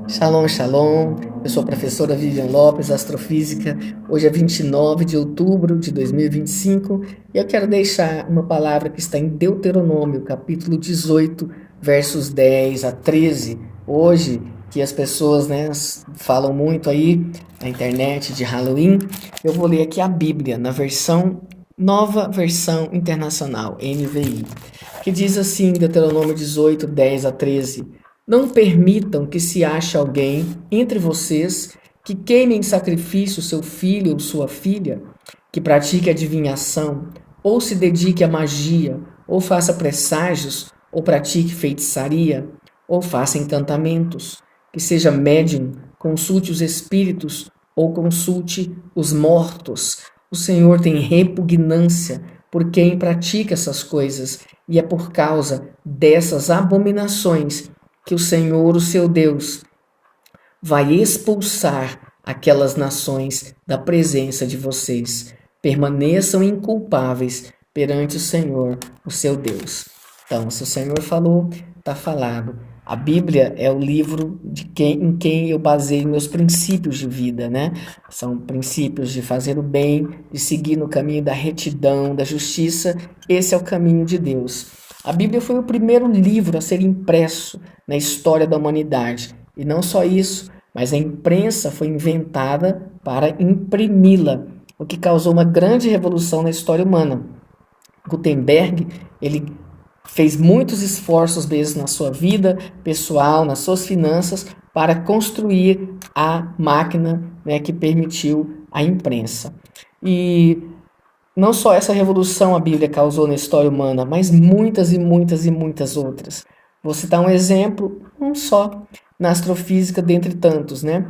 Shalom, shalom. Eu sou a professora Vivian Lopes, astrofísica. Hoje é 29 de outubro de 2025 e eu quero deixar uma palavra que está em Deuteronômio, capítulo 18, versos 10 a 13. Hoje, que as pessoas, falam muito aí na internet de Halloween, eu vou ler aqui a Bíblia na nova versão internacional, NVI, que diz assim, Deuteronômio 18, 10 a 13. Não permitam que se ache alguém entre vocês que queime em sacrifício seu filho ou sua filha, que pratique adivinhação, ou se dedique à magia, ou faça presságios, ou pratique feitiçaria, ou faça encantamentos, que seja médium, consulte os espíritos, ou consulte os mortos. O Senhor tem repugnância por quem pratica essas coisas, e é por causa dessas abominações que o Senhor, o seu Deus, vai expulsar aquelas nações da presença de vocês. Permaneçam inculpáveis perante o Senhor, o seu Deus. Então, se o Senhor falou, está falado. A Bíblia é o livro em quem eu baseio meus princípios de vida, né? São princípios de fazer o bem, de seguir no caminho da retidão, da justiça. Esse é o caminho de Deus. A Bíblia foi o primeiro livro a ser impresso na história da humanidade. E não só isso, mas a imprensa foi inventada para imprimi-la, o que causou uma grande revolução na história humana. Gutenberg, ele fez muitos esforços mesmo na sua vida pessoal, nas suas finanças, para construir a máquina, que permitiu a imprensa. E não só essa revolução a Bíblia causou na história humana, mas muitas e muitas e muitas outras. Vou citar um exemplo, um só, na astrofísica dentre tantos, né?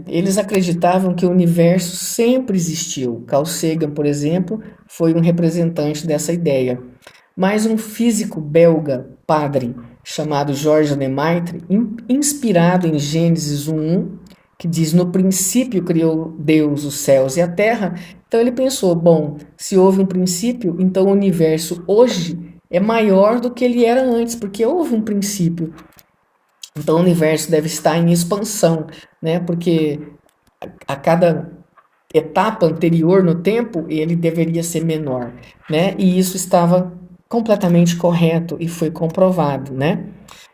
Eles acreditavam que o universo sempre existiu. Carl Sagan, por exemplo, foi um representante dessa ideia. Mas um físico belga, padre, chamado Georges Lemaitre, inspirado em Gênesis 1:1, que diz: no princípio criou Deus os céus e a terra. Então ele pensou, bom, se houve um princípio, então o universo hoje é maior do que ele era antes, porque houve um princípio. Então o universo deve estar em expansão, né? Porque a cada etapa anterior no tempo, ele deveria ser menor, né? E isso estava completamente correto e foi comprovado, né?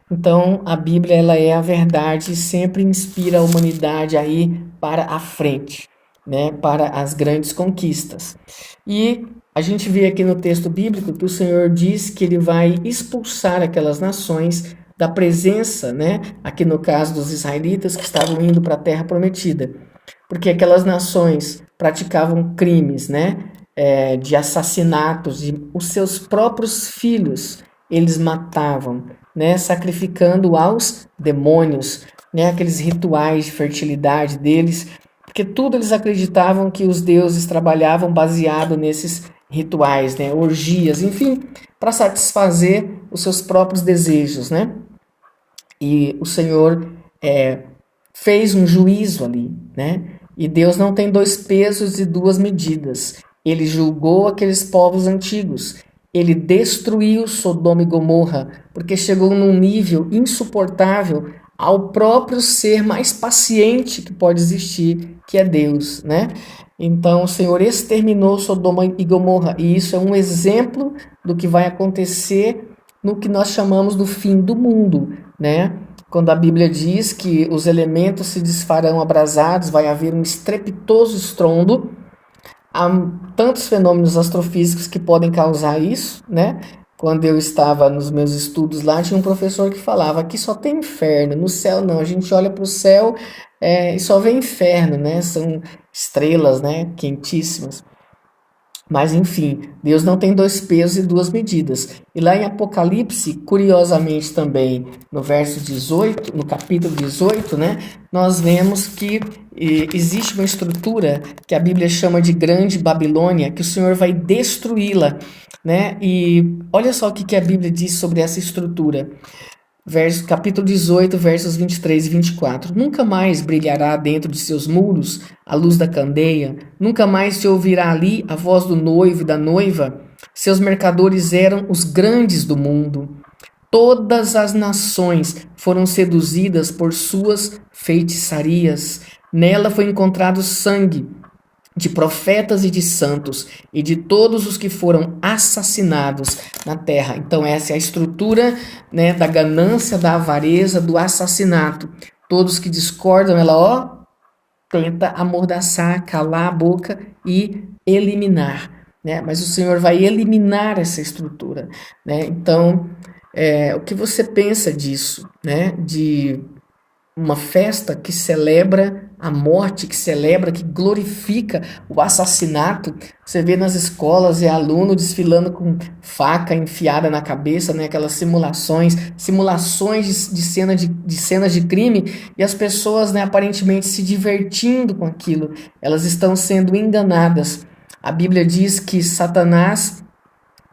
Então, a Bíblia, ela é a verdade e sempre inspira a humanidade a ir para a frente, né? Para as grandes conquistas. E a gente vê aqui no texto bíblico que o Senhor diz que ele vai expulsar aquelas nações da presença, né? Aqui no caso dos israelitas que estavam indo para a terra prometida. Porque aquelas nações praticavam crimes, né? De assassinatos, de os seus próprios filhos eles matavam, né? Sacrificando aos demônios, né? Aqueles rituais de fertilidade deles, porque tudo eles acreditavam que os deuses trabalhavam baseado nesses rituais, né? Orgias, enfim, para satisfazer os seus próprios desejos, né? E o Senhor fez um juízo ali, né? E Deus não tem dois pesos e duas medidas. Ele julgou aqueles povos antigos. Ele destruiu Sodoma e Gomorra, porque chegou num nível insuportável ao próprio ser mais paciente que pode existir, que é Deus, né? Então o Senhor exterminou Sodoma e Gomorra, e isso é um exemplo do que vai acontecer no que nós chamamos do fim do mundo, né? Quando a Bíblia diz que os elementos se desfarão abrasados, vai haver um estrepitoso estrondo. Há tantos fenômenos astrofísicos que podem causar isso, né? Quando eu estava nos meus estudos lá, tinha um professor que falava que só tem inferno, no céu não. A gente olha para o céu e só vê inferno, né? São estrelas, né? Quentíssimas. Mas enfim, Deus não tem dois pesos e duas medidas. E lá em Apocalipse, curiosamente também, no verso 18, no capítulo 18, né, nós vemos que existe uma estrutura que a Bíblia chama de Grande Babilônia, que o Senhor vai destruí-la, né? E olha só o que a Bíblia diz sobre essa estrutura. Capítulo 18, versos 23 e 24. Nunca mais brilhará dentro de seus muros a luz da candeia, nunca mais se ouvirá ali a voz do noivo e da noiva. Seus mercadores eram os grandes do mundo. todas as nações foram seduzidas por suas feitiçarias. Nela foi encontrado sangue de profetas e de santos e de todos os que foram assassinados na terra. Então essa é a estrutura, né, da ganância, da avareza, do assassinato. Todos que discordam, ela tenta amordaçar, calar a boca e eliminar, né? Mas o Senhor vai eliminar essa estrutura, né? Então, o que você pensa disso, né? De uma festa que celebra a morte, que celebra, que glorifica o assassinato. Você vê nas escolas aluno desfilando com faca enfiada na cabeça, né? Aquelas simulações de cenas de crime, e as pessoas, né, aparentemente se divertindo com aquilo. Elas estão sendo enganadas. A Bíblia diz que Satanás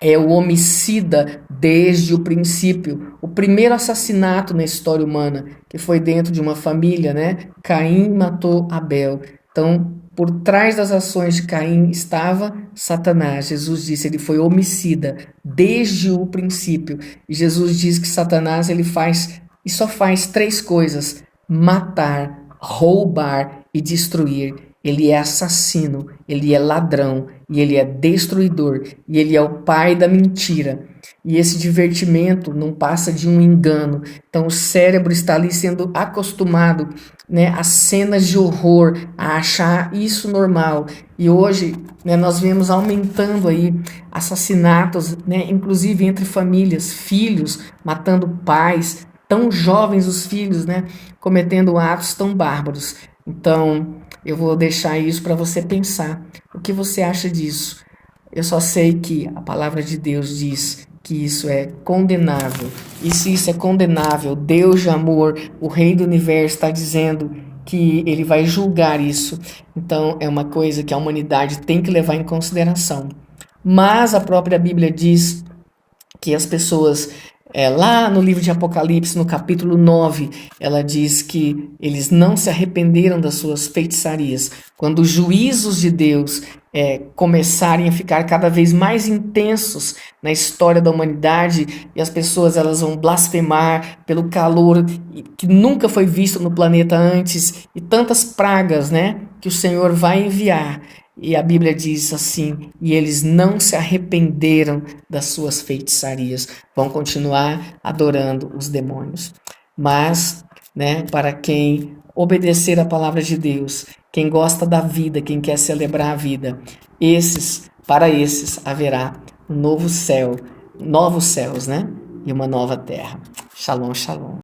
é o homicida desde o princípio. O primeiro assassinato na história humana, que foi dentro de uma família, né? Caim matou Abel. Então, por trás das ações de Caim estava Satanás. Jesus disse, ele foi homicida desde o princípio. E Jesus diz que Satanás ele faz e só faz três coisas: matar, roubar e destruir. Ele é assassino, ele é ladrão, e ele é destruidor, e ele é o pai da mentira. E esse divertimento não passa de um engano. Então o cérebro está ali sendo acostumado, né, a cenas de horror, a achar isso normal. E hoje, né, nós vemos aumentando aí assassinatos, né, inclusive entre famílias, filhos matando pais, tão jovens os filhos, né, cometendo atos tão bárbaros. Então, eu vou deixar isso para você pensar. O que você acha disso? Eu só sei que a palavra de Deus diz que isso é condenável. E se isso é condenável, Deus de amor, o Rei do Universo, está dizendo que ele vai julgar isso. Então, é uma coisa que a humanidade tem que levar em consideração. Mas a própria Bíblia diz que as pessoas, lá no livro de Apocalipse, no capítulo 9, ela diz que eles não se arrependeram das suas feitiçarias. Quando os juízos de Deus começarem a ficar cada vez mais intensos na história da humanidade, e as pessoas elas vão blasfemar pelo calor que nunca foi visto no planeta antes, e tantas pragas, né, que o Senhor vai enviar. E a Bíblia diz assim, e eles não se arrependeram das suas feitiçarias, vão continuar adorando os demônios. Mas, né, para quem obedecer a palavra de Deus, quem gosta da vida, quem quer celebrar a vida, para esses haverá um novo céu, novos céus, né, e uma nova terra. Shalom, shalom.